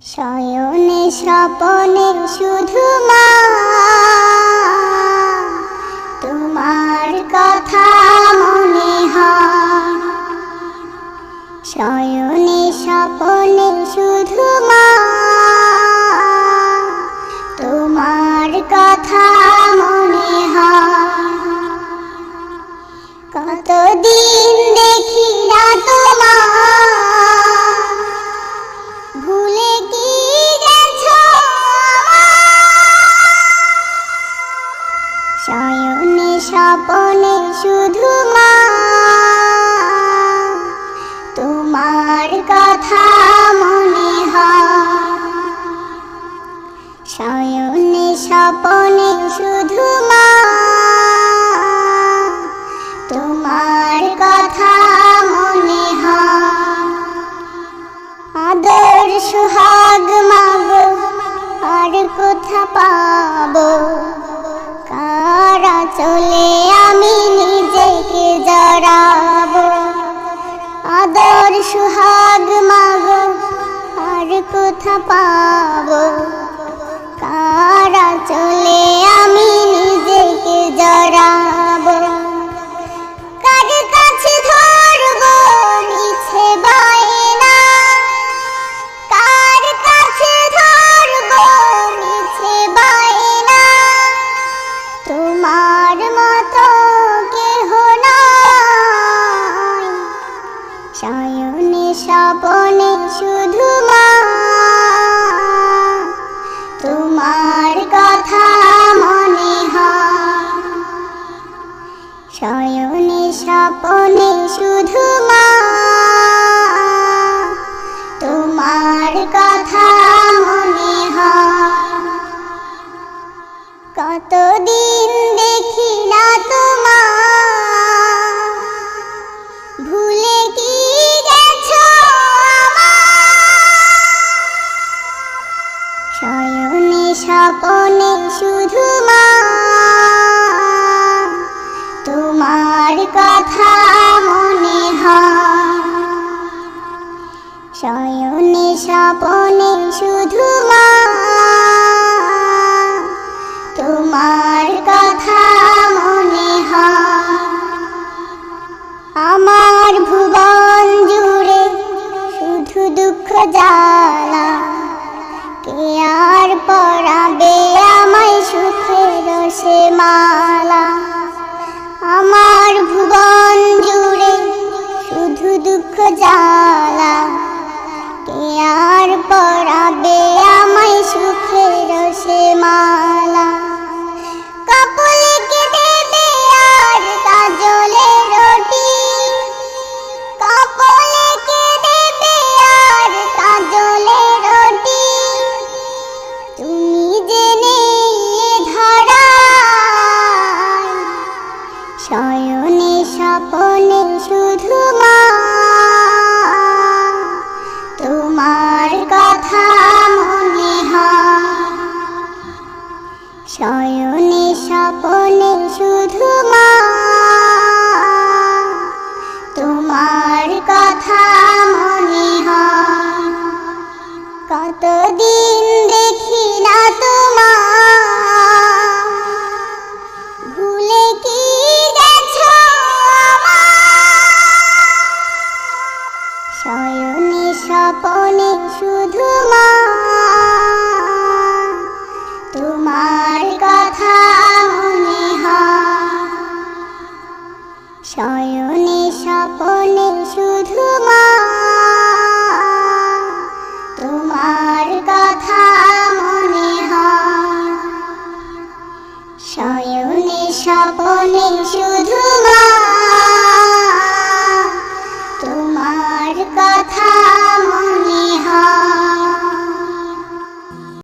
শয়নে স্বপনে শুধু মা তোমার কথা মনে হয়। শয়নে স্বপনে শুধু মা তোমার কথা মনে হয়। কতদিন দেখি না তোমার, ভুলে কি গেছো আমার। শয়নে স্বপনে শুধু মা তোমার কথা মনে হয়। শয়নে স্বপনে শুধু মা তোমার কথা মনে হয়। আদর সোহাগ মাগো আর কোথা পাবো, কার আঁচলে আমি নিজেকে জড়াবো। আদর সোহাগ মাগো আর কোথা পাবো, কার আঁচলে আমি নিজেকে জড়াবো। কার কাছে ধরবো মিছে বায়না, কার কাছে ধরবো মিছে বায়না। তোমার মতো কেহ নাই। শয়নে স্বপনে শুধু মা তোমার কথা মনে হয়। শয়নে স্বপনে শুধু মা তোমার কথা মনে হয়। কতদিন দেখি না তোমার, ভুলে কি গেছো আমার। শয়নে স্বপনে শুধু মা তোমার কথা মনে হয়। শয়নে স্বপনে শুধু মা তোমার কথা মনে হয়। আমার ভুবন জুড়ে শুধু দুঃখ জ্বালা, কে আর পরাবে আমায় সুখের সে মালা। আমার ভুবন জুড়ে শুধু দুঃখ জ্বালা, কে আর পরাবে আমায় সুখের সে মালা। কপালে কে দেবে আর কাজলে রুটি, কপালে কে দেবে আর কাজলে রুটি। তুমি জেনে ধরায়। শয়নে স্বপনে শুধু মা তোমার কথা মনে হয়। শয়নে স্বপনে শুধু মা তোমার কথা মনে হয়। কতদিন দেখি না তোমার, ভুলে কি গেছো আমার। শয়নে স্বপনে শুধু মা তোমার কথা মনে হয়। শয়নে স্বপনে